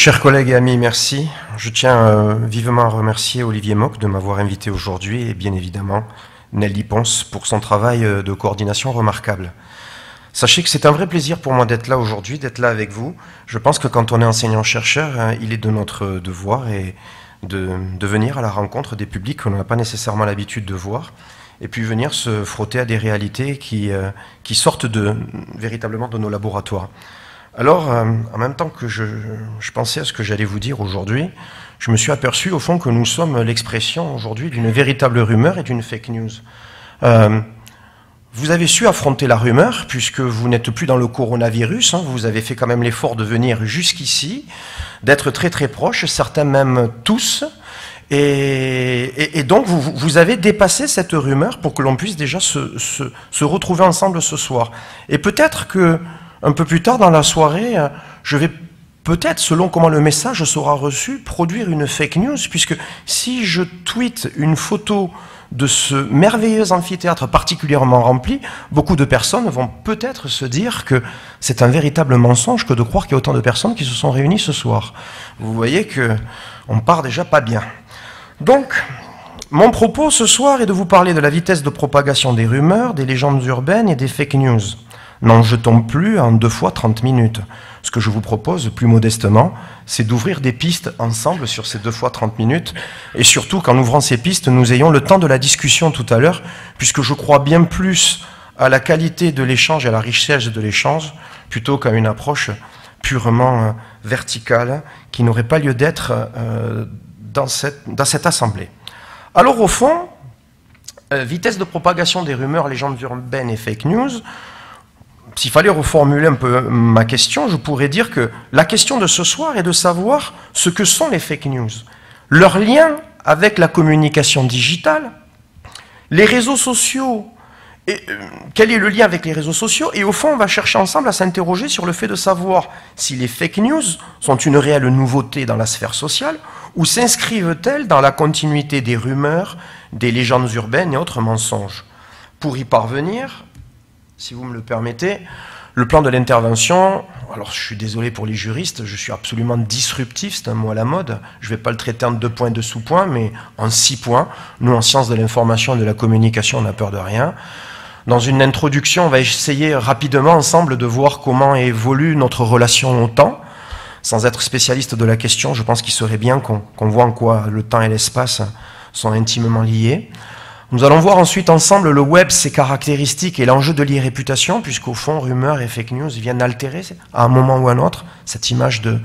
Chers collègues et amis, merci. Je tiens vivement à remercier Olivier Mock de m'avoir invité aujourd'hui et bien évidemment Nelly Ponce pour son travail de coordination remarquable. Sachez que c'est un vrai plaisir pour moi d'être là aujourd'hui, d'être là avec vous. Je pense que quand on est enseignant-chercheur, il est de notre devoir de venir à la rencontre des publics qu'on n'a pas nécessairement l'habitude de voir et puis venir se frotter à des réalités qui sortent véritablement de nos laboratoires. Alors, en même temps que je pensais à ce que j'allais vous dire aujourd'hui, je me suis aperçu au fond que nous sommes l'expression aujourd'hui d'une véritable rumeur et d'une fake news. Vous avez su affronter la rumeur puisque vous n'êtes plus dans le coronavirus, hein, vous avez fait quand même l'effort de venir jusqu'ici, d'être très très proches, certains même tous, et donc vous avez dépassé cette rumeur pour que l'on puisse déjà se retrouver ensemble ce soir. Et peut-être que un peu plus tard dans la soirée, je vais peut-être, selon comment le message sera reçu, produire une fake news, puisque si je tweete une photo de ce merveilleux amphithéâtre particulièrement rempli, beaucoup de personnes vont peut-être se dire que c'est un véritable mensonge que de croire qu'il y a autant de personnes qui se sont réunies ce soir. Vous voyez qu'on part déjà pas bien. Donc, mon propos ce soir est de vous parler de la vitesse de propagation des rumeurs, des légendes urbaines et des fake news. N'en jetons plus en 2 fois 30 minutes. Ce que je vous propose, plus modestement, c'est d'ouvrir des pistes ensemble sur ces 2 fois 30 minutes, et surtout qu'en ouvrant ces pistes, nous ayons le temps de la discussion tout à l'heure, puisque je crois bien plus à la qualité de l'échange et à la richesse de l'échange, plutôt qu'à une approche purement verticale, qui n'aurait pas lieu d'être dans cette assemblée. Alors au fond, vitesse de propagation des rumeurs, légendes urbaines et fake news. S'il fallait reformuler un peu ma question, je pourrais dire que la question de ce soir est de savoir ce que sont les fake news, leur lien avec la communication digitale, les réseaux sociaux, et, quel est le lien avec les réseaux sociaux, et au fond on va chercher ensemble à s'interroger sur le fait de savoir si les fake news sont une réelle nouveauté dans la sphère sociale ou s'inscrivent-elles dans la continuité des rumeurs, des légendes urbaines et autres mensonges. Pour y parvenir, si vous me le permettez, le plan de l'intervention, alors je suis désolé pour les juristes, je suis absolument disruptif, c'est un mot à la mode, je ne vais pas le traiter en 2 points, 2 sous-points, mais en 6 points. Nous, en sciences de l'information et de la communication, on n'a peur de rien. Dans une introduction, on va essayer rapidement ensemble de voir comment évolue notre relation au temps. Sans être spécialiste de la question, je pense qu'il serait bien qu'on voit en quoi le temps et l'espace sont intimement liés. Nous allons voir ensuite ensemble le web, ses caractéristiques et l'enjeu de l'irréputation, puisqu'au fond, rumeurs et fake news viennent altérer à un moment ou à un autre cette image de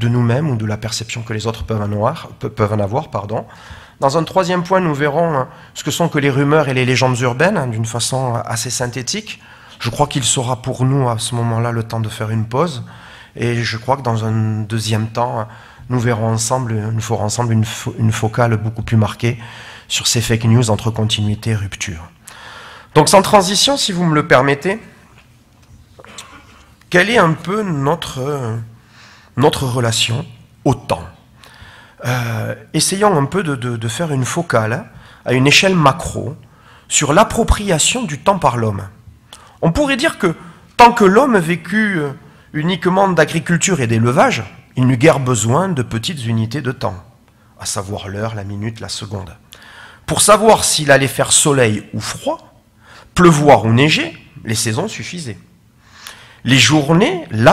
nous-mêmes ou de la perception que les autres peuvent en avoir. Dans un 3e point, nous verrons ce que sont que les rumeurs et les légendes urbaines, d'une façon assez synthétique. Je crois qu'il sera pour nous à ce moment-là le temps de faire une pause, et je crois que dans un 2e temps, nous ferons ensemble une focale beaucoup plus marquée sur ces fake news entre continuité et rupture. Donc sans transition, si vous me le permettez, quelle est un peu notre relation au temps? Essayons un peu de faire une focale à une échelle macro sur l'appropriation du temps par l'homme. On pourrait dire que tant que l'homme vécut uniquement d'agriculture et d'élevage, il n'eut guère besoin de petites unités de temps, à savoir l'heure, la minute, la seconde. Pour savoir s'il allait faire soleil ou froid, pleuvoir ou neiger, les saisons suffisaient. La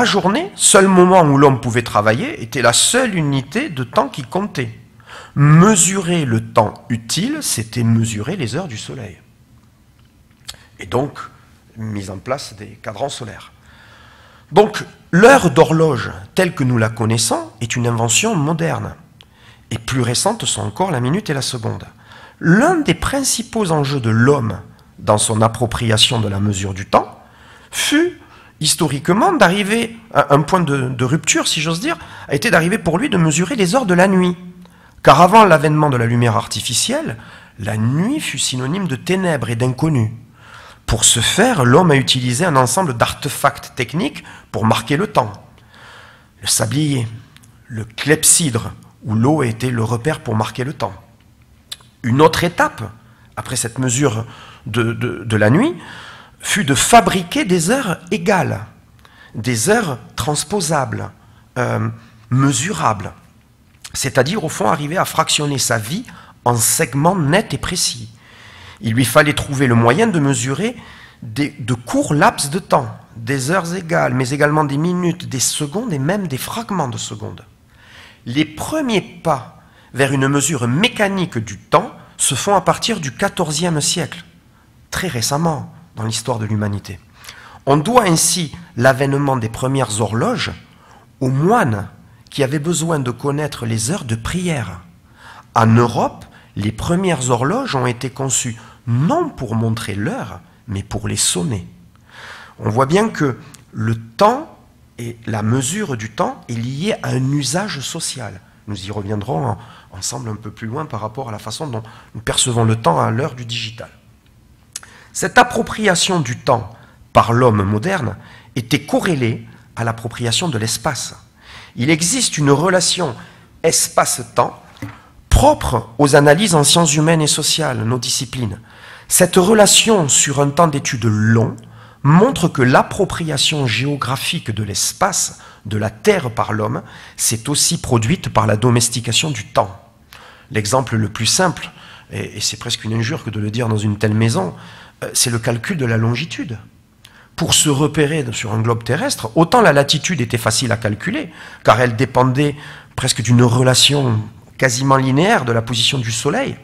journée, seul moment où l'homme pouvait travailler, était la seule unité de temps qui comptait. Mesurer le temps utile, c'était mesurer les heures du soleil. Et donc, mise en place des cadrans solaires. Donc, l'heure d'horloge, telle que nous la connaissons, est une invention moderne. Et plus récentes sont encore la minute et la seconde. L'un des principaux enjeux de l'homme dans son appropriation de la mesure du temps fut, historiquement, d'arriver à un point de rupture, si j'ose dire, a été d'arriver pour lui de mesurer les heures de la nuit. Car avant l'avènement de la lumière artificielle, la nuit fut synonyme de ténèbres et d'inconnu. Pour ce faire, l'homme a utilisé un ensemble d'artefacts techniques pour marquer le temps. Le sablier, le clepsydre, où l'eau était le repère pour marquer le temps. Une autre étape, après cette mesure de la nuit, fut de fabriquer des heures égales, des heures transposables, mesurable, c'est-à-dire au fond arriver à fractionner sa vie en segments nets et précis. Il lui fallait trouver le moyen de mesurer de courts laps de temps, des heures égales, mais également des minutes, des secondes et même des fragments de secondes. Les premiers pas vers une mesure mécanique du temps se font à partir du XIVe siècle, très récemment dans l'histoire de l'humanité. On doit ainsi l'avènement des premières horloges aux moines qui avaient besoin de connaître les heures de prière. En Europe, les premières horloges ont été conçues non pour montrer l'heure, mais pour les sonner. On voit bien que le temps et la mesure du temps est liée à un usage social. Nous y reviendrons ensemble un peu plus loin par rapport à la façon dont nous percevons le temps à l'heure du digital. Cette appropriation du temps par l'homme moderne était corrélée à l'appropriation de l'espace. Il existe une relation espace-temps propre aux analyses en sciences humaines et sociales, nos disciplines. Cette relation sur un temps d'étude long montre que l'appropriation géographique de l'espace, de la Terre par l'homme, s'est aussi produite par la domestication du temps. L'exemple le plus simple, et c'est presque une injure que de le dire dans une telle maison, c'est le calcul de la longitude. Pour se repérer sur un globe terrestre, autant la latitude était facile à calculer, car elle dépendait presque d'une relation quasiment linéaire de la position du Soleil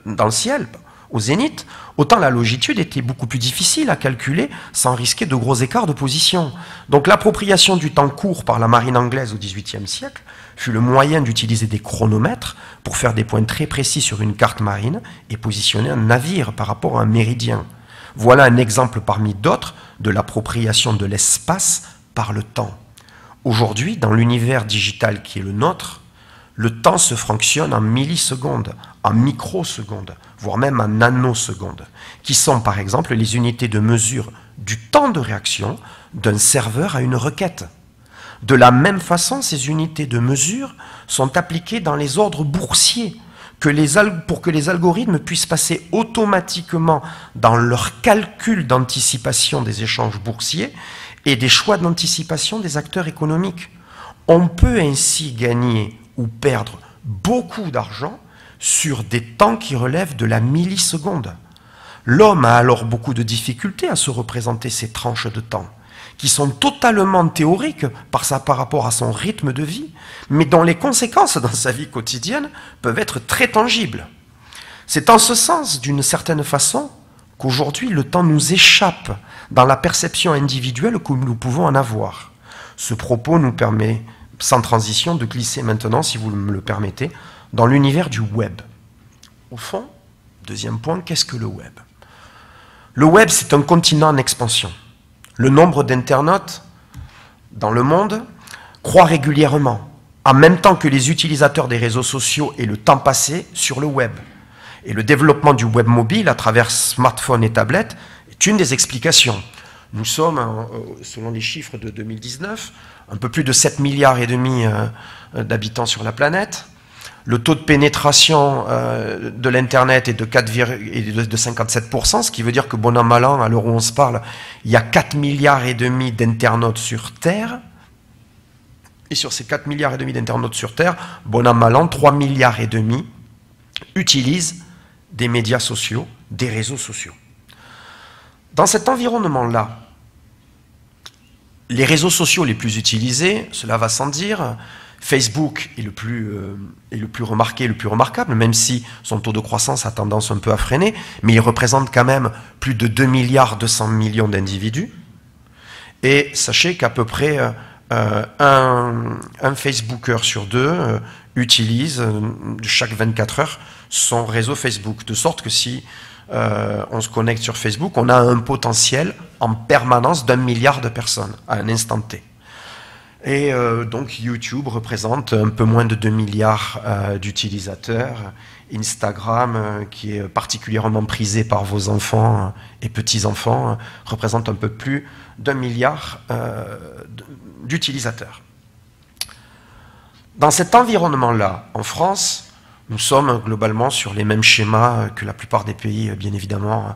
dans le ciel, au zénith, autant la longitude était beaucoup plus difficile à calculer sans risquer de gros écarts de position. Donc l'appropriation du temps court par la marine anglaise au XVIIIe siècle fut le moyen d'utiliser des chronomètres pour faire des points très précis sur une carte marine et positionner un navire par rapport à un méridien. Voilà un exemple parmi d'autres de l'appropriation de l'espace par le temps. Aujourd'hui, dans l'univers digital qui est le nôtre, le temps se fractionne en millisecondes, en microsecondes, voire même en nanosecondes, qui sont par exemple les unités de mesure du temps de réaction d'un serveur à une requête. De la même façon, ces unités de mesure sont appliquées dans les ordres boursiers, pour que les algorithmes puissent passer automatiquement dans leur calcul d'anticipation des échanges boursiers et des choix d'anticipation des acteurs économiques. On peut ainsi gagner ou perdre beaucoup d'argent sur des temps qui relèvent de la milliseconde. L'homme a alors beaucoup de difficultés à se représenter ces tranches de temps, qui sont totalement théoriques par rapport à son rythme de vie, mais dont les conséquences dans sa vie quotidienne peuvent être très tangibles. C'est en ce sens, d'une certaine façon, qu'aujourd'hui le temps nous échappe dans la perception individuelle que nous pouvons en avoir. Ce propos nous permet, sans transition, de glisser maintenant, si vous me le permettez, dans l'univers du web. Au fond, deuxième point, qu'est-ce que le web? Le web, c'est un continent en expansion. Le nombre d'internautes dans le monde croît régulièrement, en même temps que les utilisateurs des réseaux sociaux et le temps passé sur le web. Et le développement du web mobile à travers smartphones et tablettes est une des explications. Nous sommes, selon les chiffres de 2019, un peu plus de 7,5 milliards d'habitants sur la planète. Le taux de pénétration de l'Internet est de 57%, ce qui veut dire que bon an, mal an, à l'heure où on se parle, il y a 4,5 milliards d'internautes sur Terre. Et sur ces 4,5 milliards d'internautes sur Terre, bon an, mal an, 3,5 milliards utilisent des médias sociaux, des réseaux sociaux. Dans cet environnement-là, les réseaux sociaux les plus utilisés, cela va sans dire, Facebook est le plus remarqué, le plus remarquable, même si son taux de croissance a tendance un peu à freiner, mais il représente quand même plus de 2,2 milliards d'individus. Et sachez qu'à peu près un Facebooker sur deux utilise chaque 24 heures son réseau Facebook, de sorte que si on se connecte sur Facebook, on a un potentiel en permanence d'1 milliard de personnes à un instant T. Et donc YouTube représente un peu moins de 2 milliards d'utilisateurs. Instagram, qui est particulièrement prisé par vos enfants et petits-enfants, représente un peu plus d'1 milliard d'utilisateurs. Dans cet environnement-là, en France, Nous sommes globalement sur les mêmes schémas que la plupart des pays, bien évidemment,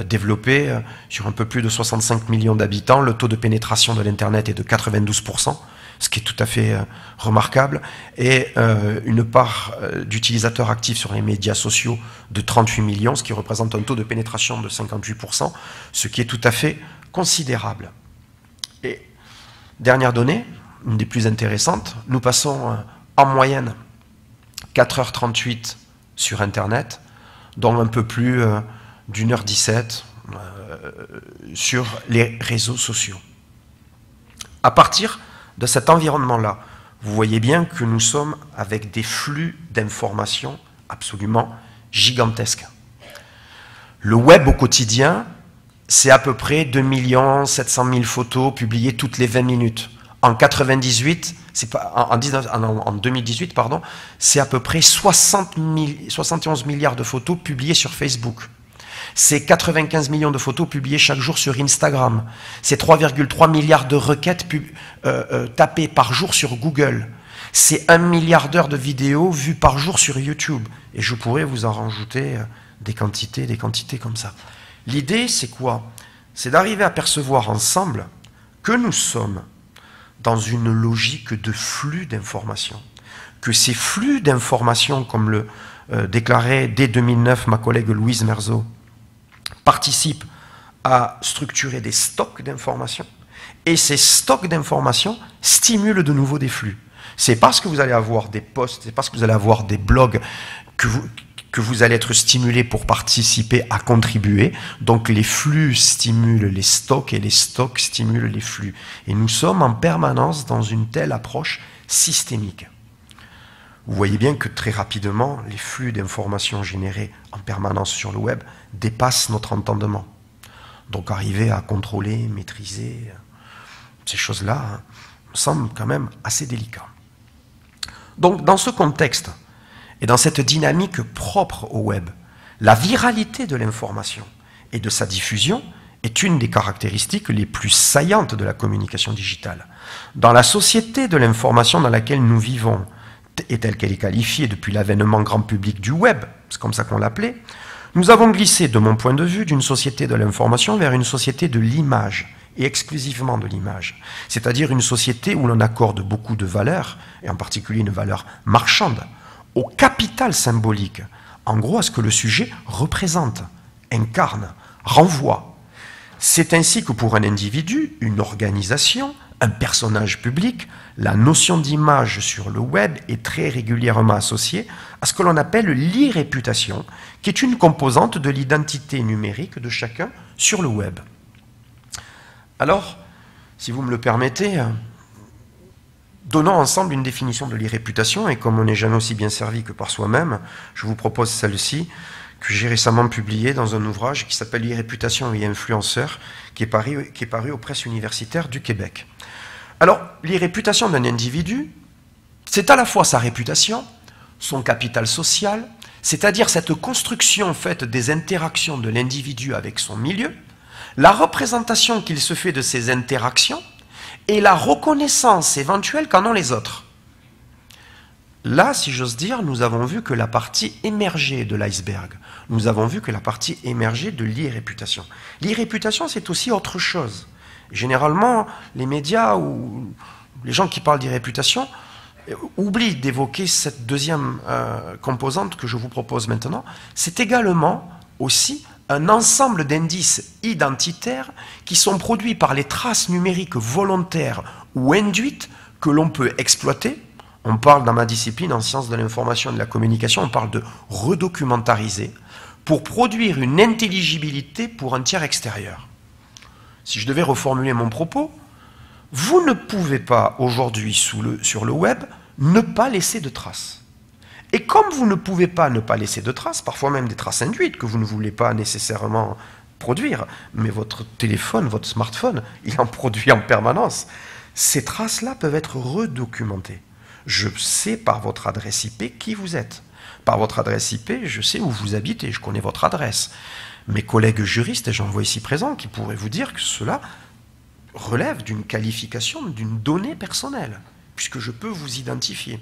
développés. Sur un peu plus de 65 millions d'habitants, le taux de pénétration de l'Internet est de 92%, ce qui est tout à fait remarquable, et une part d'utilisateurs actifs sur les médias sociaux de 38 millions, ce qui représente un taux de pénétration de 58%, ce qui est tout à fait considérable. Et dernière donnée, une des plus intéressantes, nous passons en moyenne 4h38 sur Internet, dont un peu plus d'1h17 sur les réseaux sociaux. À partir de cet environnement-là, vous voyez bien que nous sommes avec des flux d'informations absolument gigantesques. Le web au quotidien, c'est à peu près 2 700 000 photos publiées toutes les 20 minutes. En 2018, pardon, c'est à peu près 71 milliards de photos publiées sur Facebook. C'est 95 millions de photos publiées chaque jour sur Instagram. C'est 3,3 milliards de requêtes tapées par jour sur Google. C'est 1 milliard d'heures de vidéos vues par jour sur YouTube. Et je pourrais vous en rajouter des quantités comme ça. L'idée, c'est quoi? C'est d'arriver à percevoir ensemble que nous sommes dans une logique de flux d'informations. Que ces flux d'informations, comme le déclarait dès 2009 ma collègue Louise Merzeau, participent à structurer des stocks d'informations. Et ces stocks d'informations stimulent de nouveau des flux. C'est parce que vous allez avoir des posts, c'est parce que vous allez avoir des blogs que vous allez être stimulé pour participer à contribuer. Donc les flux stimulent les stocks et les stocks stimulent les flux. Et nous sommes en permanence dans une telle approche systémique. Vous voyez bien que très rapidement, les flux d'informations générés en permanence sur le web dépassent notre entendement. Donc arriver à contrôler, maîtriser ces choses-là me semble quand même assez délicat. Donc dans ce contexte, et dans cette dynamique propre au web, la viralité de l'information et de sa diffusion est une des caractéristiques les plus saillantes de la communication digitale. Dans la société de l'information dans laquelle nous vivons, et telle qu'elle est qualifiée depuis l'avènement grand public du web, c'est comme ça qu'on l'appelait, nous avons glissé, de mon point de vue, d'une société de l'information vers une société de l'image, et exclusivement de l'image. C'est-à-dire une société où l'on accorde beaucoup de valeurs, et en particulier une valeur marchande, au capital symbolique, en gros à ce que le sujet représente, incarne, renvoie. C'est ainsi que pour un individu, une organisation, un personnage public, la notion d'image sur le web est très régulièrement associée à ce que l'on appelle l'irréputation, qui est une composante de l'identité numérique de chacun sur le web. Alors, si vous me le permettez, donnons ensemble une définition de l'irréputation, et comme on n'est jamais aussi bien servi que par soi-même, je vous propose celle-ci, que j'ai récemment publiée dans un ouvrage qui s'appelle « L'irréputation et influenceurs », qui est paru aux presses universitaires du Québec. Alors, l'irréputation d'un individu, c'est à la fois sa réputation, son capital social, c'est-à-dire cette construction faite des interactions de l'individu avec son milieu, la représentation qu'il se fait de ces interactions, et la reconnaissance éventuelle qu'en ont les autres. Là, si j'ose dire, nous avons vu que la partie émergée de l'iceberg. Nous avons vu que la partie émergée de l'irréputation. L'irréputation, c'est aussi autre chose. Généralement, les médias ou les gens qui parlent d'irréputation oublient d'évoquer cette deuxième composante que je vous propose maintenant. C'est également aussi un ensemble d'indices identitaires qui sont produits par les traces numériques volontaires ou induites que l'on peut exploiter. On parle dans ma discipline, en sciences de l'information et de la communication, on parle de redocumentariser pour produire une intelligibilité pour un tiers extérieur. Si je devais reformuler mon propos, vous ne pouvez pas aujourd'hui sur le web ne pas laisser de traces. Et comme vous ne pouvez pas ne pas laisser de traces, parfois même des traces induites que vous ne voulez pas nécessairement produire, mais votre téléphone, votre smartphone, il en produit en permanence, ces traces-là peuvent être redocumentées. Je sais par votre adresse IP qui vous êtes. Par votre adresse IP, je sais où vous habitez, je connais votre adresse. Mes collègues juristes, et j'en vois ici présents, qui pourraient vous dire que cela relève d'une qualification, d'une donnée personnelle, puisque je peux vous identifier.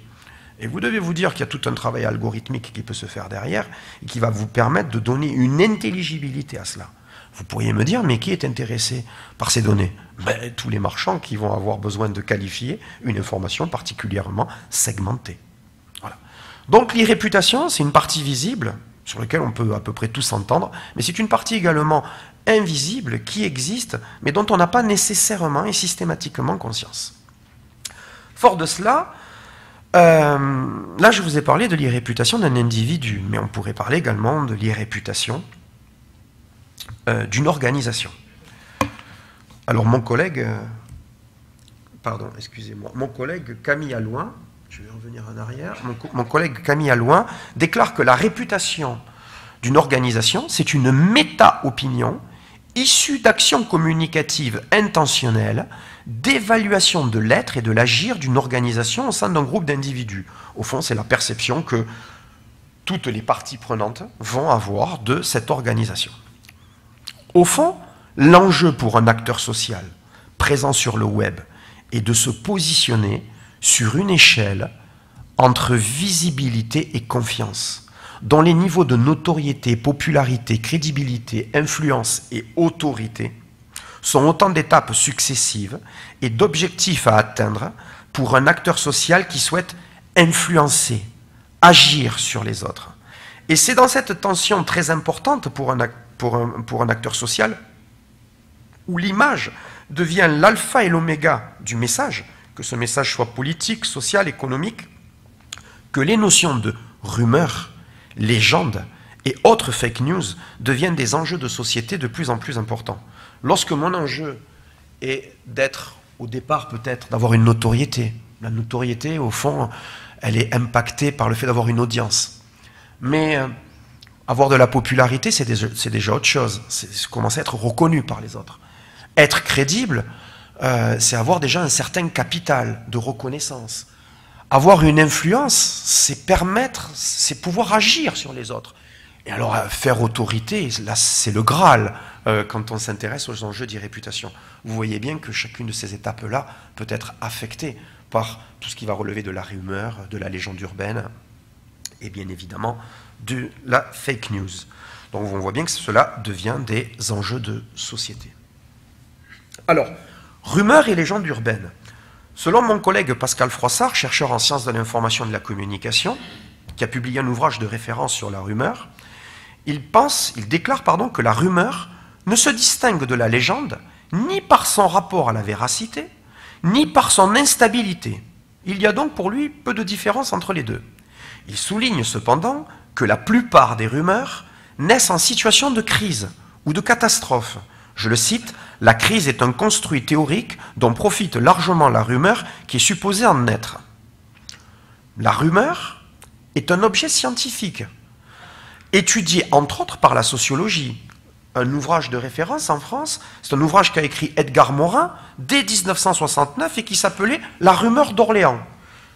Et vous devez vous dire qu'il y a tout un travail algorithmique qui peut se faire derrière et qui va vous permettre de donner une intelligibilité à cela. Vous pourriez me dire, mais qui est intéressé par ces données? Ben, tous les marchands qui vont avoir besoin de qualifier une information particulièrement segmentée. Voilà. Donc l'irréputation, c'est une partie visible sur laquelle on peut à peu près tous s'entendre, mais c'est une partie également invisible qui existe, mais dont on n'a pas nécessairement et systématiquement conscience. Fort de cela, là je vous ai parlé de l'irréputation d'un individu, mais on pourrait parler également de l'irréputation d'une organisation. Alors mon collègue, pardon, excusez-moi, mon collègue Camille Allouin, je vais revenir en arrière, mon collègue Camille Allouin déclare que la réputation d'une organisation, c'est une méta-opinion issue d'actions communicatives intentionnelles, d'évaluation de l'être et de l'agir d'une organisation au sein d'un groupe d'individus. Au fond, c'est la perception que toutes les parties prenantes vont avoir de cette organisation. Au fond, l'enjeu pour un acteur social présent sur le web est de se positionner sur une échelle entre visibilité et confiance, dont les niveaux de notoriété, popularité, crédibilité, influence et autorité sont autant d'étapes successives et d'objectifs à atteindre pour un acteur social qui souhaite influencer, agir sur les autres. Et c'est dans cette tension très importante pour un acteur social où l'image devient l'alpha et l'oméga du message, que ce message soit politique, social, économique, que les notions de rumeur, légende et autres fake news deviennent des enjeux de société de plus en plus importants. Lorsque mon enjeu est d'être, au départ peut-être, d'avoir une notoriété, la notoriété, au fond, elle est impactée par le fait d'avoir une audience. Mais avoir de la popularité, c'est déjà autre chose. C'est commencer à être reconnu par les autres. Être crédible, c'est avoir déjà un certain capital de reconnaissance. Avoir une influence, c'est pouvoir agir sur les autres. Et alors, faire autorité, là, c'est le Graal quand on s'intéresse aux enjeux d'irréputation. Vous voyez bien que chacune de ces étapes-là peut être affectée par tout ce qui va relever de la rumeur, de la légende urbaine, et bien évidemment de la fake news. Donc on voit bien que cela devient des enjeux de société. Alors, rumeurs et légendes urbaines. Selon mon collègue Pascal Froissart, chercheur en sciences de l'information et de la communication, qui a publié un ouvrage de référence sur la rumeur, il déclare que la rumeur ne se distingue de la légende ni par son rapport à la véracité, ni par son instabilité. Il y a donc pour lui peu de différence entre les deux. Il souligne cependant que la plupart des rumeurs naissent en situation de crise ou de catastrophe. Je le cite, « La crise est un construit théorique dont profite largement la rumeur qui est supposée en naître. » La rumeur est un objet scientifique, étudié entre autres par la sociologie. Un ouvrage de référence en France, c'est un ouvrage qu'a écrit Edgar Morin dès 1969 et qui s'appelait « La rumeur d'Orléans ».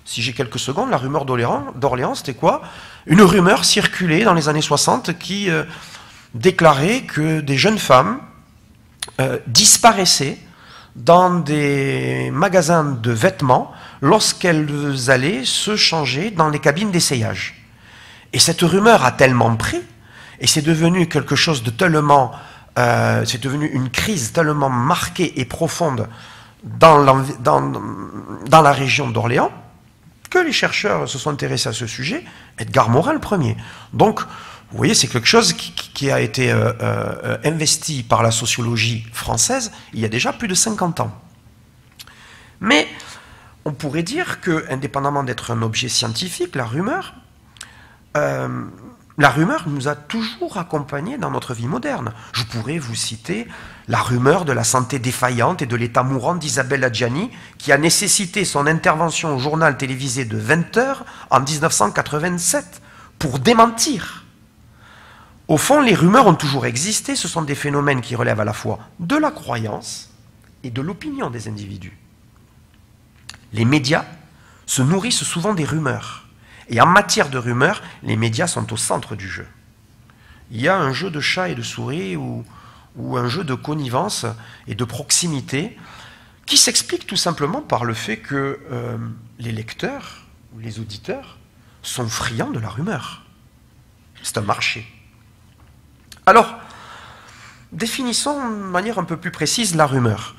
Si j'ai quelques secondes, la rumeur d'Orléans, c'était quoi? Une rumeur circulée dans les années 60 qui déclarait que des jeunes femmes disparaissaient dans des magasins de vêtements lorsqu'elles allaient se changer dans les cabines d'essayage. Et cette rumeur a tellement pris, et c'est devenu quelque chose de tellement... c'est devenu une crise tellement marquée et profonde dans la région d'Orléans, que les chercheurs se sont intéressés à ce sujet, Edgar Morin le premier. Donc, vous voyez, c'est quelque chose qui a été investi par la sociologie française il y a déjà plus de 50 ans. Mais on pourrait dire que, indépendamment d'être un objet scientifique, la rumeur nous a toujours accompagnés dans notre vie moderne. Je pourrais vous citer la rumeur de la santé défaillante et de l'état mourant d'Isabelle Adjani, qui a nécessité son intervention au journal télévisé de 20 h en 1987 pour démentir. Au fond, les rumeurs ont toujours existé, ce sont des phénomènes qui relèvent à la fois de la croyance et de l'opinion des individus. Les médias se nourrissent souvent des rumeurs. Et en matière de rumeurs, les médias sont au centre du jeu. Il y a un jeu de chat et de souris ou un jeu de connivence et de proximité qui s'explique tout simplement par le fait que les lecteurs ou les auditeurs sont friands de la rumeur. C'est un marché. Alors, définissons de manière un peu plus précise la rumeur.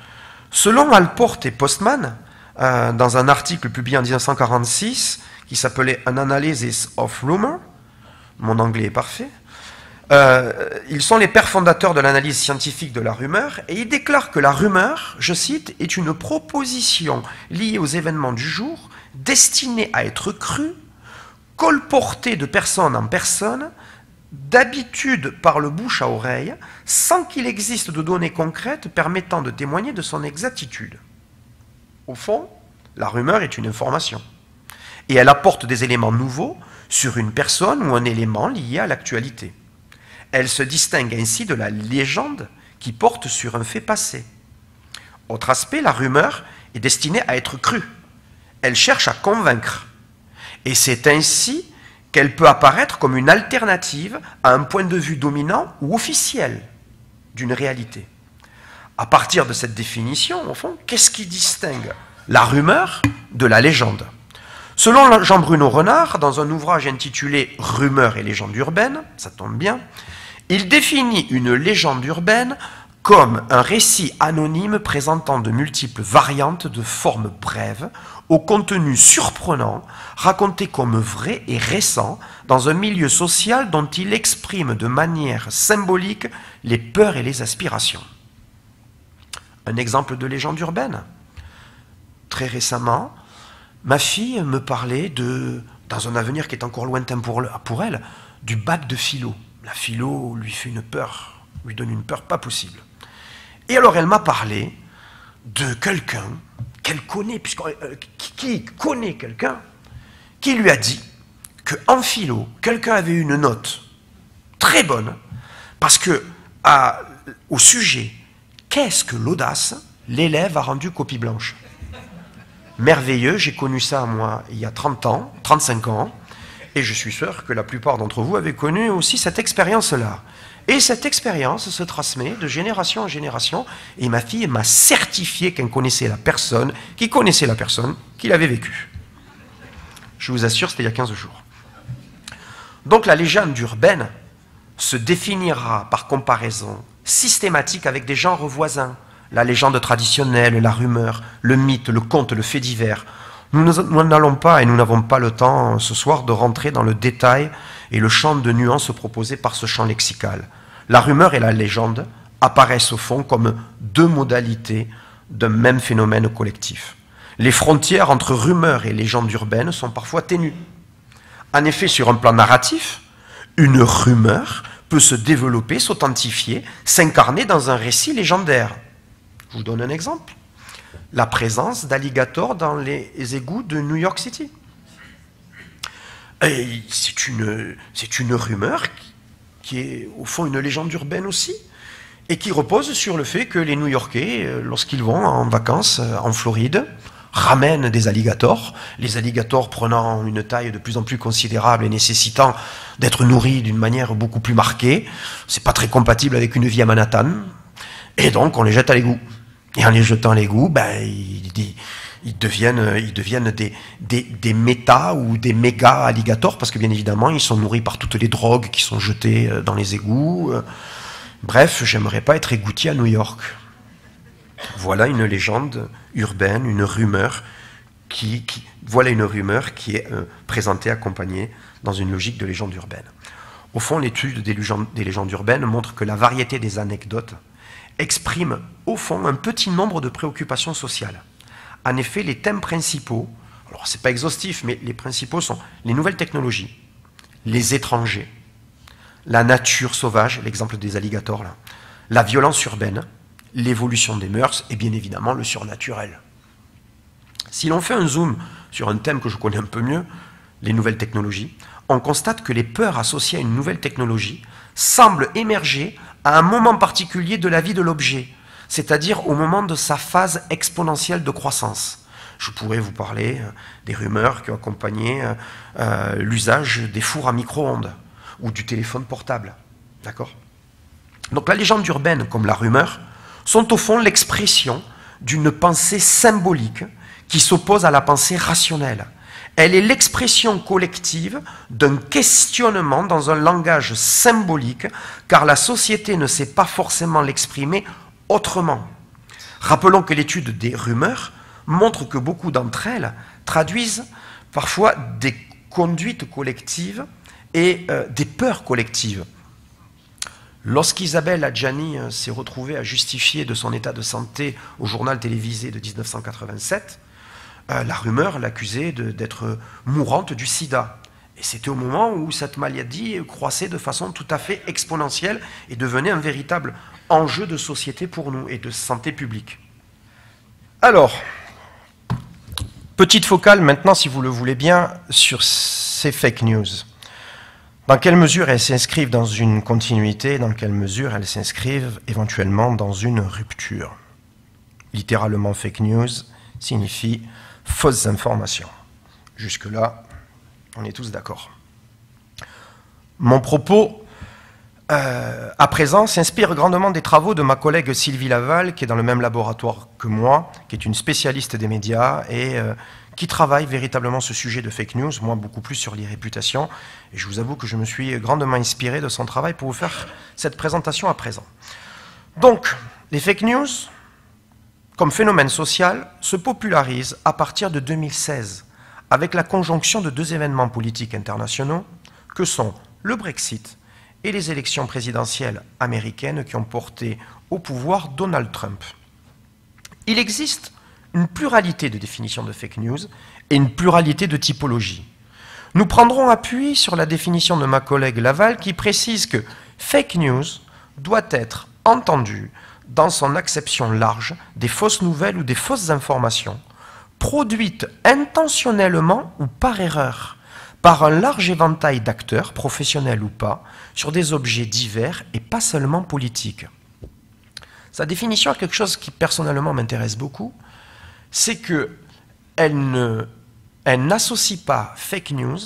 Selon Allport et Postman, dans un article publié en 1946 qui s'appelait An Analysis of Rumor, mon anglais est parfait, ils sont les pères fondateurs de l'analyse scientifique de la rumeur, et ils déclarent que la rumeur, je cite, est une proposition liée aux événements du jour, destinée à être crue, colportée de personne en personne, d'habitude par le bouche à oreille, sans qu'il existe de données concrètes permettant de témoigner de son exactitude. Au fond, la rumeur est une information, et elle apporte des éléments nouveaux sur une personne ou un élément lié à l'actualité. Elle se distingue ainsi de la légende qui porte sur un fait passé. Autre aspect, la rumeur est destinée à être crue. Elle cherche à convaincre. Et c'est ainsi qu'elle peut apparaître comme une alternative à un point de vue dominant ou officiel d'une réalité. À partir de cette définition, au fond, qu'est-ce qui distingue la rumeur de la légende? Selon Jean-Bruno Renard, dans un ouvrage intitulé « Rumeurs et légendes urbaines », ça tombe bien, il définit une légende urbaine comme un récit anonyme présentant de multiples variantes de formes brèves, au contenu surprenant, raconté comme vrai et récent dans un milieu social dont il exprime de manière symbolique les peurs et les aspirations. Un exemple de légende urbaine. Très récemment, ma fille me parlait dans un avenir qui est encore lointain pour elle, du bac de philo. La philo lui fait une peur, lui donne une peur pas possible. Et alors elle m'a parlé de quelqu'un qu'elle connaît, qui connaît quelqu'un, qui lui a dit qu'en philo, quelqu'un avait eu une note très bonne, parce que au sujet « Qu'est-ce que l'audace ?», l'élève a rendu copie blanche. Merveilleux, j'ai connu ça moi il y a 30 ans, 35 ans, et je suis sûr que la plupart d'entre vous avez connu aussi cette expérience-là. Et cette expérience se transmet de génération en génération, et ma fille m'a certifié qu'elle connaissait la personne, qui connaissait la personne qui l'avait vécue. Je vous assure, c'était il y a 15 jours. Donc la légende urbaine se définira par comparaison systématique avec des genres voisins. La légende traditionnelle, la rumeur, le mythe, le conte, le fait divers. Nous n'allons pas, et nous n'avons pas le temps ce soir de rentrer dans le détail et le champ de nuances proposé par ce champ lexical. La rumeur et la légende apparaissent au fond comme deux modalités d'un même phénomène collectif. Les frontières entre rumeur et légende urbaine sont parfois ténues. En effet, sur un plan narratif, une rumeur peut se développer, s'authentifier, s'incarner dans un récit légendaire. Je vous donne un exemple. La présence d'alligators dans les égouts de New York City. C'est une rumeur qui est au fond une légende urbaine aussi, et qui repose sur le fait que les New-Yorkais, lorsqu'ils vont en vacances en Floride, ramènent des alligators, les alligators prenant une taille de plus en plus considérable et nécessitant d'être nourris d'une manière beaucoup plus marquée. C'est pas très compatible avec une vie à Manhattan, et donc on les jette à l'égout. Et en les jetant à l'égout, ils deviennent des méta ou des méga alligators, parce que bien évidemment, ils sont nourris par toutes les drogues qui sont jetées dans les égouts. Bref, j'aimerais pas être égoutier à New York. Voilà une légende urbaine, une rumeur qui est présentée, accompagnée dans une logique de légende urbaine. Au fond, l'étude des légendes urbaines montre que la variété des anecdotes exprime au fond un petit nombre de préoccupations sociales. En effet, les thèmes principaux, alors c'est pas exhaustif, mais les principaux sont les nouvelles technologies, les étrangers, la nature sauvage, l'exemple des alligators là, la violence urbaine, l'évolution des mœurs et bien évidemment le surnaturel. Si l'on fait un zoom sur un thème que je connais un peu mieux, les nouvelles technologies, on constate que les peurs associées à une nouvelle technologie semblent émerger à un moment particulier de la vie de l'objet, c'est-à-dire au moment de sa phase exponentielle de croissance. Je pourrais vous parler des rumeurs qui ont accompagné l'usage des fours à micro-ondes ou du téléphone portable. D'accord ? Donc la légende urbaine, comme la rumeur, sont au fond l'expression d'une pensée symbolique qui s'oppose à la pensée rationnelle. Elle est l'expression collective d'un questionnement dans un langage symbolique, car la société ne sait pas forcément l'exprimer autrement. Rappelons que l'étude des rumeurs montre que beaucoup d'entre elles traduisent parfois des conduites collectives et des peurs collectives. Lorsqu'Isabelle Adjani s'est retrouvée à justifier de son état de santé au journal télévisé de 1987, la rumeur l'accusait d'être mourante du sida. Et c'était au moment où cette maladie croissait de façon tout à fait exponentielle et devenait un véritable enjeu de société pour nous et de santé publique. Alors, petite focale maintenant, si vous le voulez bien, sur ces fake news. Dans quelle mesure elles s'inscrivent dans une continuité, dans quelle mesure elles s'inscrivent éventuellement dans une rupture. Littéralement, fake news signifie fausses informations. Jusque-là, on est tous d'accord. Mon propos, à présent, s'inspire grandement des travaux de ma collègue Sylvie Laval, qui est dans le même laboratoire que moi, qui est une spécialiste des médias et qui travaille véritablement ce sujet de fake news, moi beaucoup plus sur les réputations. Et je vous avoue que je me suis grandement inspiré de son travail pour vous faire cette présentation à présent. Donc, les fake news, comme phénomène social, se popularisent à partir de 2016, avec la conjonction de deux événements politiques internationaux, que sont le Brexit et les élections présidentielles américaines qui ont porté au pouvoir Donald Trump. Il existe une pluralité de définitions de fake news et une pluralité de typologies. Nous prendrons appui sur la définition de ma collègue Laval qui précise que fake news doit être entendue dans son acception large des fausses nouvelles ou des fausses informations produites intentionnellement ou par erreur par un large éventail d'acteurs, professionnels ou pas, sur des objets divers et pas seulement politiques. Sa définition a quelque chose qui personnellement m'intéresse beaucoup, c'est qu'elle n'associe pas fake news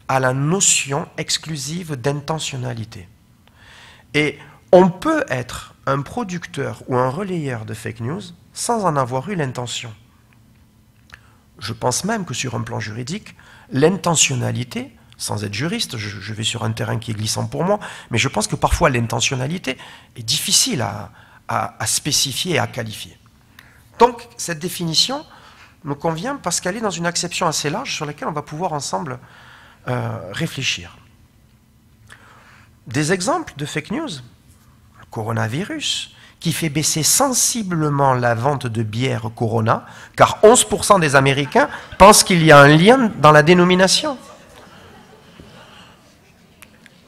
à la notion exclusive d'intentionnalité. Et on peut être un producteur ou un relayeur de fake news sans en avoir eu l'intention. Je pense même que sur un plan juridique, l'intentionnalité, sans être juriste, je vais sur un terrain qui est glissant pour moi, mais je pense que parfois l'intentionnalité est difficile à spécifier et à qualifier. Donc cette définition me convient parce qu'elle est dans une acception assez large sur laquelle on va pouvoir ensemble réfléchir. Des exemples de fake news, le coronavirus, qui fait baisser sensiblement la vente de bière Corona, car 11% des Américains pensent qu'il y a un lien dans la dénomination.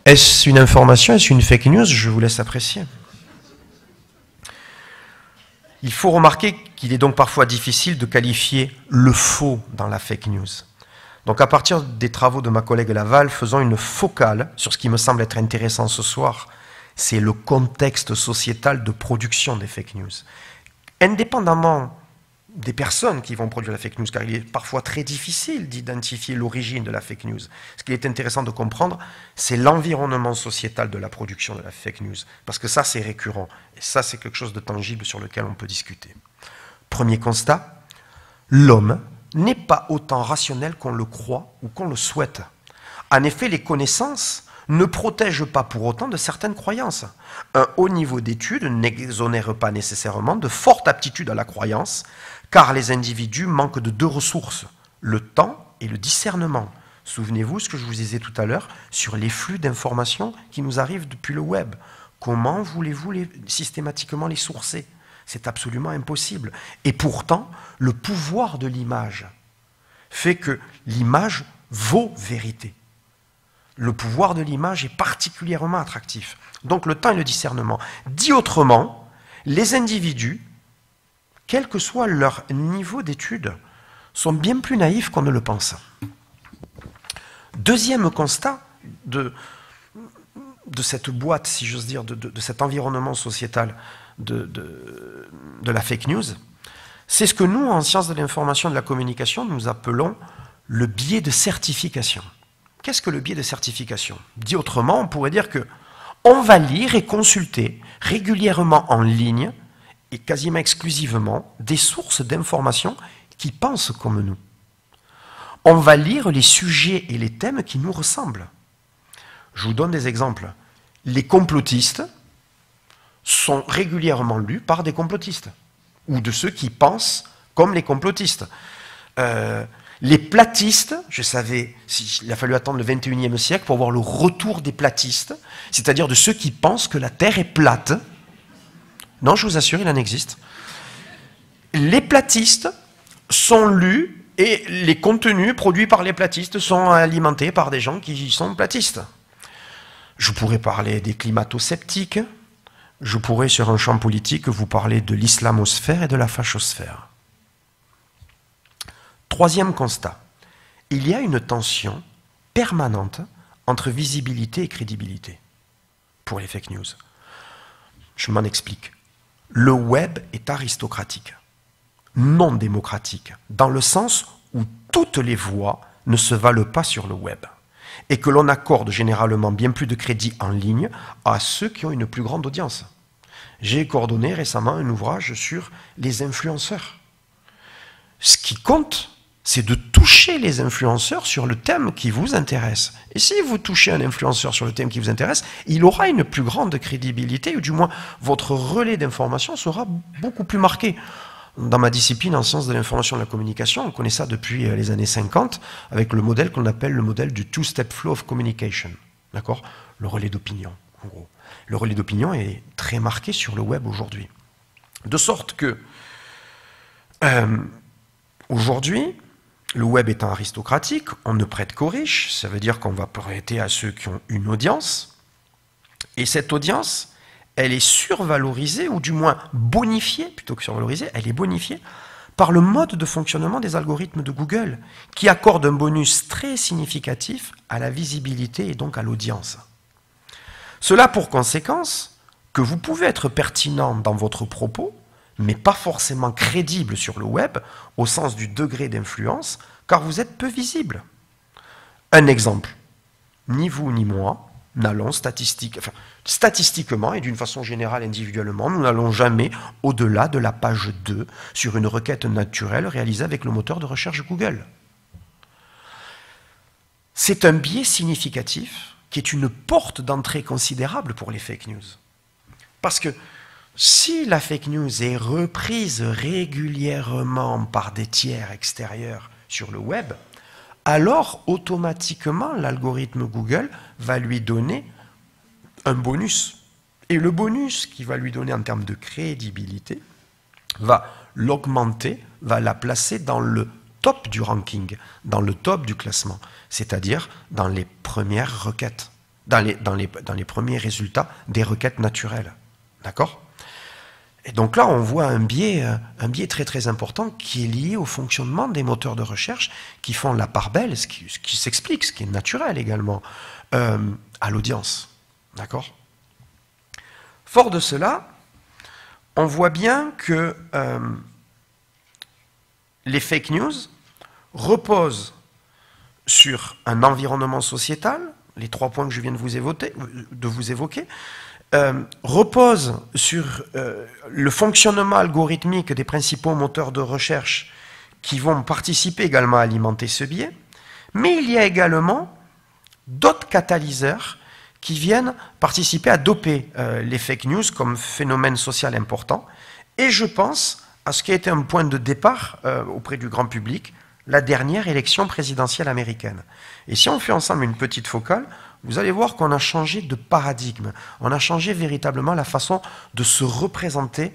Est-ce une information, est-ce une fake news? Je vous laisse apprécier. Il faut remarquer qu'il est donc parfois difficile de qualifier le faux dans la fake news. Donc à partir des travaux de ma collègue Laval, faisons une focale sur ce qui me semble être intéressant ce soir, c'est le contexte sociétal de production des fake news. Indépendamment des personnes qui vont produire la fake news, car il est parfois très difficile d'identifier l'origine de la fake news. Ce qui est intéressant de comprendre, c'est l'environnement sociétal de la production de la fake news, parce que ça, c'est récurrent, et ça, c'est quelque chose de tangible sur lequel on peut discuter. Premier constat, l'homme n'est pas autant rationnel qu'on le croit ou qu'on le souhaite. En effet, les connaissances ne protègent pas pour autant de certaines croyances. Un haut niveau d'études n'exonère pas nécessairement de fortes aptitudes à la croyance, car les individus manquent de deux ressources, le temps et le discernement. Souvenez-vous ce que je vous disais tout à l'heure sur les flux d'informations qui nous arrivent depuis le web. Comment voulez-vous systématiquement les sourcer? C'est absolument impossible. Et pourtant, le pouvoir de l'image fait que l'image vaut vérité. Le pouvoir de l'image est particulièrement attractif. Donc le temps et le discernement. Dit autrement, les individus, quel que soit leur niveau d'études, sont bien plus naïfs qu'on ne le pense. Deuxième constat de cette boîte, si j'ose dire, de cet environnement sociétal de la fake news, c'est ce que nous, en sciences de l'information et de la communication, nous appelons le biais de certification. Qu'est-ce que le biais de certification? Dit autrement, on pourrait dire que on va lire et consulter régulièrement en ligne et quasiment exclusivement des sources d'informations qui pensent comme nous. on va lire les sujets et les thèmes qui nous ressemblent. Je vous donne des exemples. Les complotistes sont régulièrement lus par des complotistes, ou de ceux qui pensent comme les complotistes. Les platistes, je savais, il a fallu attendre le 21e siècle pour voir le retour des platistes, c'est-à-dire de ceux qui pensent que la Terre est plate. Non, je vous assure, il en existe. Les platistes sont lus et les contenus produits par les platistes sont alimentés par des gens qui sont platistes. Je pourrais parler des climato-sceptiques, je pourrais, sur un champ politique, vous parler de l'islamosphère et de la fachosphère. Troisième constat, il y a une tension permanente entre visibilité et crédibilité pour les fake news. Je m'en explique. Le web est aristocratique, non démocratique, dans le sens où toutes les voix ne se valent pas sur le web, et que l'on accorde généralement bien plus de crédit en ligne à ceux qui ont une plus grande audience. J'ai coordonné récemment un ouvrage sur les influenceurs. Ce qui compte, c'est de toucher les influenceurs sur le thème qui vous intéresse. Et si vous touchez un influenceur sur le thème qui vous intéresse, il aura une plus grande crédibilité, ou du moins votre relais d'information sera beaucoup plus marqué. Dans ma discipline, en sciences de l'information et de la communication, on connaît ça depuis les années 50, avec le modèle qu'on appelle le modèle du two-step flow of communication. D'accord ? Le relais d'opinion, en gros. Le relais d'opinion est très marqué sur le web aujourd'hui. De sorte que, aujourd'hui, le web étant aristocratique, on ne prête qu'aux riches, ça veut dire qu'on va prêter à ceux qui ont une audience, et cette audience, elle est survalorisée, ou du moins bonifiée, plutôt que survalorisée, elle est bonifiée par le mode de fonctionnement des algorithmes de Google, qui accordent un bonus très significatif à la visibilité et donc à l'audience. Cela a pour conséquence que vous pouvez être pertinent dans votre propos, mais pas forcément crédible sur le web, au sens du degré d'influence, car vous êtes peu visible. Un exemple, ni vous ni moi n'allons statistiquement et d'une façon générale individuellement, nous n'allons jamais au-delà de la page 2 sur une requête naturelle réalisée avec le moteur de recherche Google. C'est un biais significatif qui est une porte d'entrée considérable pour les fake news. Parce que si la fake news est reprise régulièrement par des tiers extérieurs sur le web, alors automatiquement l'algorithme Google va lui donner un bonus. Et le bonus qu'il va lui donner en termes de crédibilité va l'augmenter, va la placer dans le top du ranking, dans le top du classement, c'est-à-dire dans les premières requêtes, dans les premiers résultats des requêtes naturelles. D'accord ? Et donc là, on voit un biais très très important qui est lié au fonctionnement des moteurs de recherche qui font la part belle, ce qui s'explique, ce qui est naturel également, à l'audience. D'accord ? Fort de cela, on voit bien que les fake news reposent sur un environnement sociétal, les 3 points que je viens de vous évoquer, repose sur le fonctionnement algorithmique des principaux moteurs de recherche qui vont participer également à alimenter ce biais, mais il y a également d'autres catalyseurs qui viennent participer à doper les fake news comme phénomène social important, et je pense à ce qui a été un point de départ auprès du grand public, la dernière élection présidentielle américaine. Et si on fait ensemble une petite focale, vous allez voir qu'on a changé de paradigme. On a changé véritablement la façon de se représenter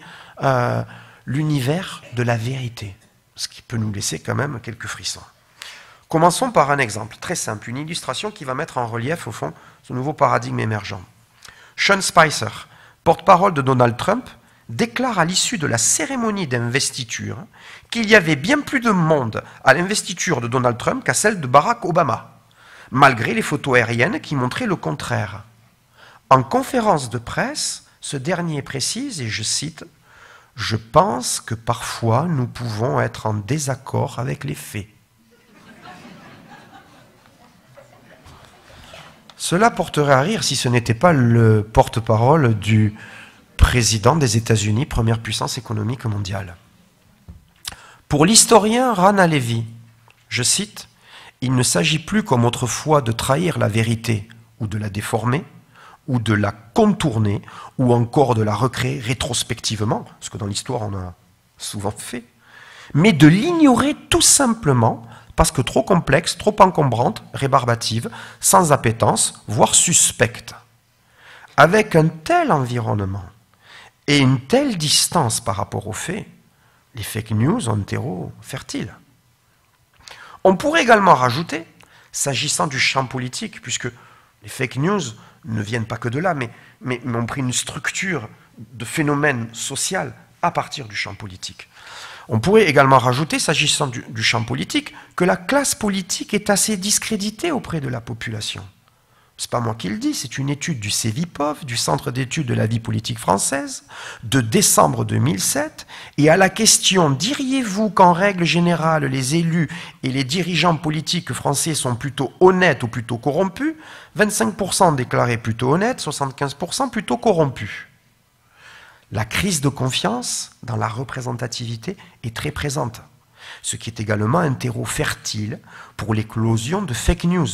l'univers de la vérité, ce qui peut nous laisser quand même quelques frissons. Commençons par un exemple très simple, une illustration qui va mettre en relief, au fond, ce nouveau paradigme émergent. Sean Spicer, porte-parole de Donald Trump, déclare à l'issue de la cérémonie d'investiture qu'il y avait bien plus de monde à l'investiture de Donald Trump qu'à celle de Barack Obama, malgré les photos aériennes qui montraient le contraire. En conférence de presse, ce dernier précise, et je cite, « Je pense que parfois nous pouvons être en désaccord avec les faits. » Cela porterait à rire si ce n'était pas le porte-parole du président des États-Unis, première puissance économique mondiale. Pour l'historien Rana Levy, je cite, Il ne s'agit plus comme autrefois de trahir la vérité ou de la déformer, ou de la contourner, ou encore de la recréer rétrospectivement, ce que dans l'histoire on a souvent fait, mais de l'ignorer tout simplement parce que trop complexe, trop encombrante, rébarbative, sans appétence, voire suspecte. Avec un tel environnement et une telle distance par rapport aux faits, les fake news ont un terreau fertile. On pourrait également rajouter, s'agissant du champ politique, puisque les fake news ne viennent pas que de là, mais ont pris une structure de phénomène social à partir du champ politique. On pourrait également rajouter, s'agissant du champ politique, que la classe politique est assez discréditée auprès de la population. Ce n'est pas moi qui le dis, c'est une étude du CEVIPOF, du Centre d'études de la vie politique française, de décembre 2007, et à la question « Diriez-vous qu'en règle générale, les élus et les dirigeants politiques français sont plutôt honnêtes ou plutôt corrompus ?» 25% déclaraient plutôt honnêtes, 75% plutôt corrompus. La crise de confiance dans la représentativité est très présente, ce qui est également un terreau fertile pour l'éclosion de fake news,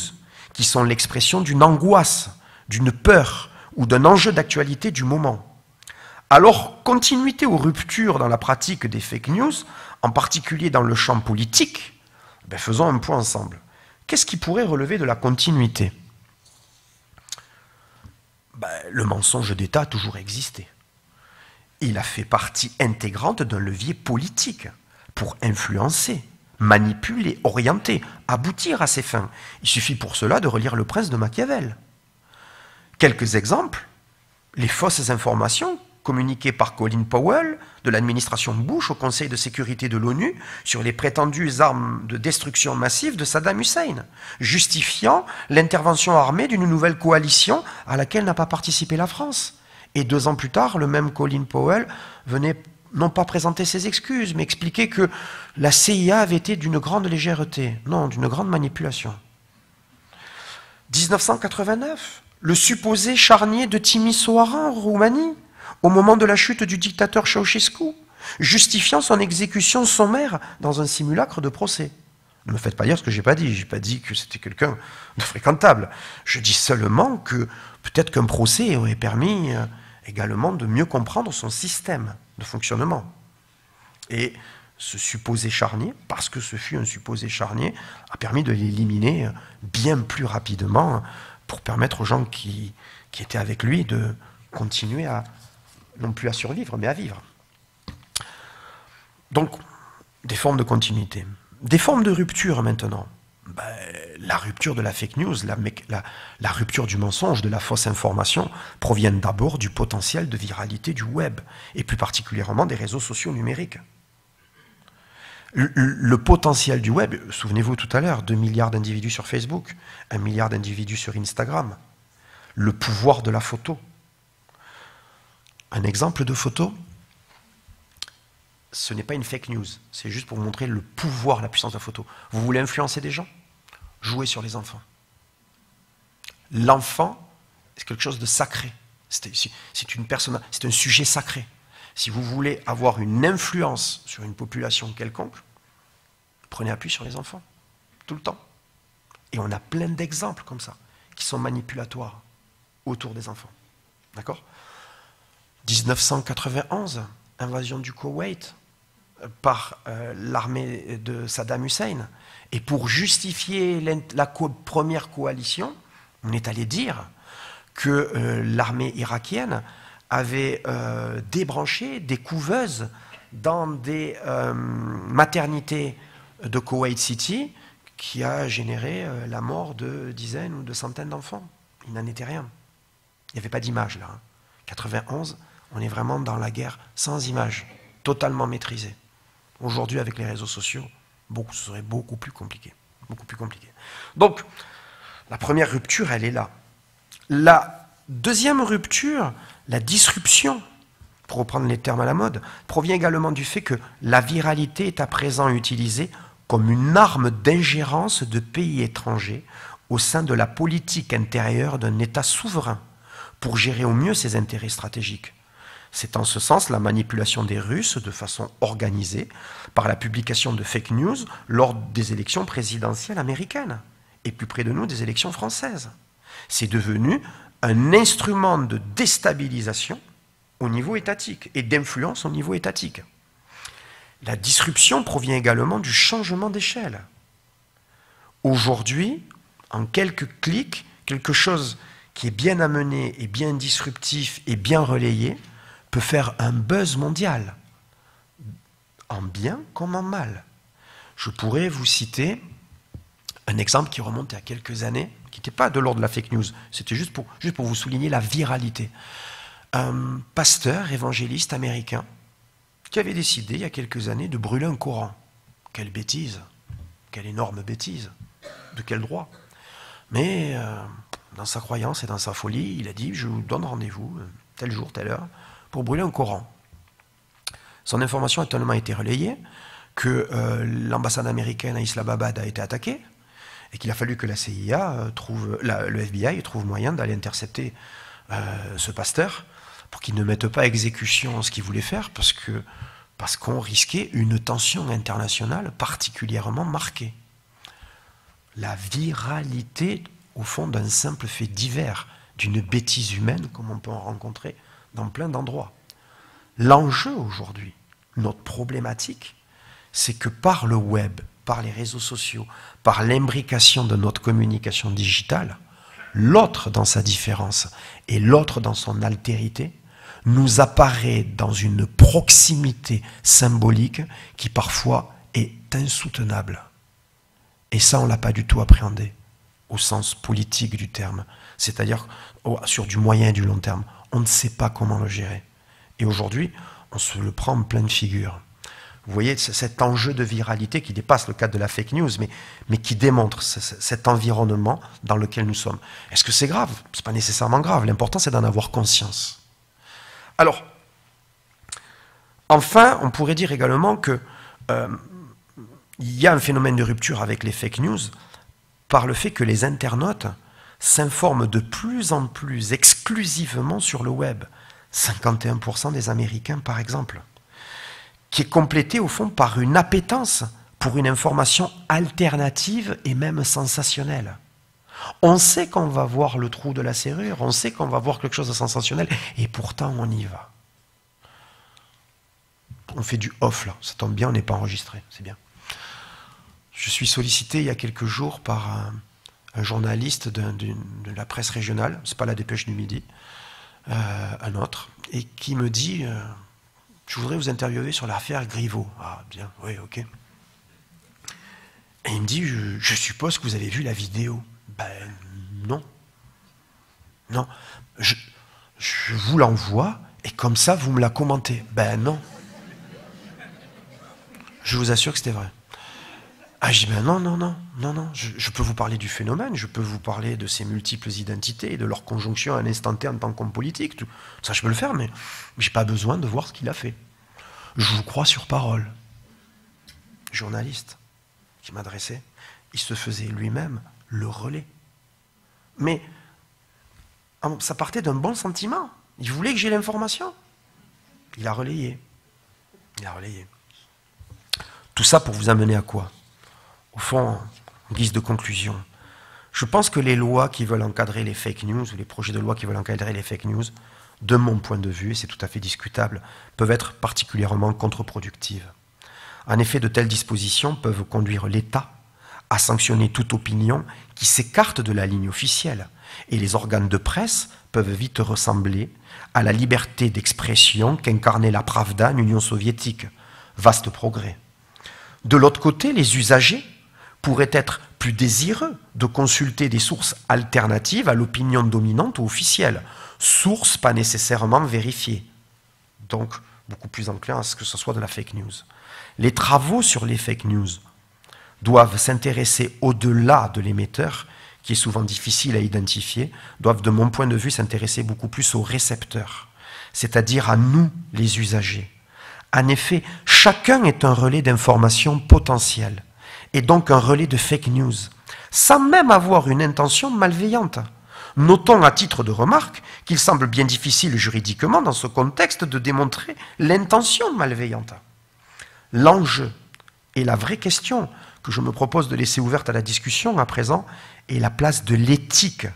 qui sont l'expression d'une angoisse, d'une peur ou d'un enjeu d'actualité du moment. Alors, continuité ou rupture dans la pratique des fake news, en particulier dans le champ politique, faisons un point ensemble. Qu'est-ce qui pourrait relever de la continuité? Le mensonge d'État a toujours existé. Il a fait partie intégrante d'un levier politique pour influencer, manipuler, orienter, aboutir à ses fins. Il suffit pour cela de relire Le Prince de Machiavel. Quelques exemples, les fausses informations communiquées par Colin Powell de l'administration Bush au Conseil de sécurité de l'ONU sur les prétendues armes de destruction massive de Saddam Hussein, justifiant l'intervention armée d'une nouvelle coalition à laquelle n'a pas participé la France. Et 2 ans plus tard, le même Colin Powell venait non pas présenter ses excuses, mais expliquer que la CIA avait été d'une grande légèreté, non, d'une grande manipulation. 1989, le supposé charnier de Timisoara en Roumanie, au moment de la chute du dictateur Ceausescu, justifiant son exécution sommaire dans un simulacre de procès. Ne me faites pas dire ce que je n'ai pas dit. Je n'ai pas dit que c'était quelqu'un de fréquentable. Je dis seulement que peut-être qu'un procès aurait permis également de mieux comprendre son système de fonctionnement. Et ce supposé charnier, parce que ce fut un supposé charnier, a permis de l'éliminer bien plus rapidement pour permettre aux gens qui étaient avec lui de continuer à, non plus à survivre, mais à vivre. Donc, des formes de continuité. Des formes de rupture maintenant. La rupture de la fake news, la rupture du mensonge, de la fausse information proviennent d'abord du potentiel de viralité du web, et plus particulièrement des réseaux sociaux numériques. Le potentiel du web, souvenez-vous tout à l'heure, 2 milliards d'individus sur Facebook, 1 milliard d'individus sur Instagram, le pouvoir de la photo. Un exemple de photo, ce n'est pas une fake news, c'est juste pour vous montrer le pouvoir, la puissance de la photo. Vous voulez influencer des gens? Jouez sur les enfants. L'enfant, c'est quelque chose de sacré. C'est un sujet sacré. Si vous voulez avoir une influence sur une population quelconque, prenez appui sur les enfants, tout le temps. Et on a plein d'exemples comme ça, qui sont manipulatoires autour des enfants. D'accord? 1991, invasion du Koweït par l'armée de Saddam Hussein. Et pour justifier la première coalition, on est allé dire que l'armée irakienne avait débranché des couveuses dans des maternités de Koweït City qui a généré la mort de dizaines ou de centaines d'enfants. Il n'en était rien. Il n'y avait pas d'image là. 91, on est vraiment dans la guerre sans image, totalement maîtrisée. Aujourd'hui, avec les réseaux sociaux, ce serait beaucoup plus compliqué. Beaucoup plus compliqué. Donc, la première rupture, elle est là. La deuxième rupture, la disruption, pour reprendre les termes à la mode, provient également du fait que la viralité est à présent utilisée comme une arme d'ingérence de pays étrangers au sein de la politique intérieure d'un État souverain pour gérer au mieux ses intérêts stratégiques. C'est en ce sens la manipulation des Russes de façon organisée par la publication de fake news lors des élections présidentielles américaines et plus près de nous des élections françaises. C'est devenu un instrument de déstabilisation au niveau étatique et d'influence au niveau étatique. La disruption provient également du changement d'échelle. Aujourd'hui, en quelques clics, quelque chose qui est bien amené et bien disruptif et bien relayé peut faire un buzz mondial, en bien comme en mal. Je pourrais vous citer un exemple qui remonte à quelques années, qui n'était pas de l'ordre de la fake news, c'était juste pour vous souligner la viralité. Un pasteur évangéliste américain qui avait décidé il y a quelques années de brûler un Coran. Quelle bêtise, quelle énorme bêtise, de quel droit? Mais dans sa croyance et dans sa folie, il a dit « je vous donne rendez-vous, tel jour, telle heure, pour brûler un Coran ». Son information a tellement été relayée que l'ambassade américaine à Islamabad a été attaquée et qu'il a fallu que la CIA le FBI trouve moyen d'aller intercepter ce pasteur pour qu'il ne mette pas à exécution ce qu'il voulait faire parce qu'on risquait une tension internationale particulièrement marquée. La viralité, au fond, d'un simple fait divers, d'une bêtise humaine, comme on peut en rencontrer dans plein d'endroits. L'enjeu aujourd'hui, notre problématique, c'est que par le web, par les réseaux sociaux, par l'imbrication de notre communication digitale, l'autre dans sa différence et l'autre dans son altérité nous apparaît dans une proximité symbolique qui parfois est insoutenable. Et ça, on ne l'a pas du tout appréhendé au sens politique du terme, c'est-à-dire sur du moyen et du long terme. On ne sait pas comment le gérer. Et aujourd'hui, on se le prend en pleine figure. Vous voyez cet enjeu de viralité qui dépasse le cadre de la fake news, mais qui démontre cet environnement dans lequel nous sommes. Est-ce que c'est grave? Ce n'est pas nécessairement grave. L'important, c'est d'en avoir conscience. Alors, enfin, on pourrait dire également que il y a un phénomène de rupture avec les fake news par le fait que les internautes s'informent de plus en plus exclusivement sur le web. 51% des Américains, par exemple, qui est complétée au fond par une appétence pour une information alternative et même sensationnelle. On sait qu'on va voir le trou de la serrure, on sait qu'on va voir quelque chose de sensationnel, et pourtant on y va. On fait du off là, ça tombe bien, on n'est pas enregistré, c'est bien. Je suis sollicité il y a quelques jours par un journaliste de la presse régionale, c'est pas la Dépêche du Midi, un autre, et qui me dit je voudrais vous interviewer sur l'affaire Griveaux. Ah bien, oui, ok. Et il me dit je suppose que vous avez vu la vidéo. Ben non. Non. Je vous l'envoie et comme ça vous me la commentez. Ben non. Je vous assure que c'était vrai. Ah, je dis ben non. Je peux vous parler du phénomène, je peux vous parler de ces multiples identités, de leur conjonction à un instant T en tant qu'homme politique. Tout. Ça, je peux le faire, mais j'ai pas besoin de voir ce qu'il a fait. Je vous crois sur parole. Journaliste qui m'adressait, il se faisait lui-même le relais. Mais ça partait d'un bon sentiment. Il voulait que j'ai l'information. Il a relayé. Tout ça pour vous amener à quoi? Au fond, en guise de conclusion, je pense que les lois qui veulent encadrer les fake news, ou les projets de loi qui veulent encadrer les fake news, de mon point de vue, et c'est tout à fait discutable, peuvent être particulièrement contre-productives. En effet, de telles dispositions peuvent conduire l'État à sanctionner toute opinion qui s'écarte de la ligne officielle, et les organes de presse peuvent vite ressembler à la liberté d'expression qu'incarnait la Pravda en Union soviétique. Vaste progrès. De l'autre côté, les usagers pourraient être plus désireux de consulter des sources alternatives à l'opinion dominante ou officielle, sources pas nécessairement vérifiées, donc beaucoup plus enclins à ce que ce soit de la fake news. Les travaux sur les fake news doivent s'intéresser au-delà de l'émetteur, qui est souvent difficile à identifier, doivent, de mon point de vue, s'intéresser beaucoup plus aux récepteurs, c'est-à-dire à nous, les usagers. En effet, chacun est un relais d'information potentielle, et donc un relais de fake news, sans même avoir une intention malveillante. Notons à titre de remarque qu'il semble bien difficile juridiquement dans ce contexte de démontrer l'intention malveillante. L'enjeu et la vraie question que je me propose de laisser ouverte à la discussion à présent est la place de l'éthique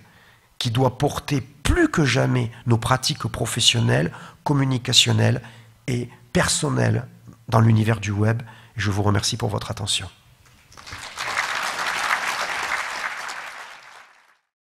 qui doit porter plus que jamais nos pratiques professionnelles, communicationnelles et personnelles dans l'univers du web. Je vous remercie pour votre attention.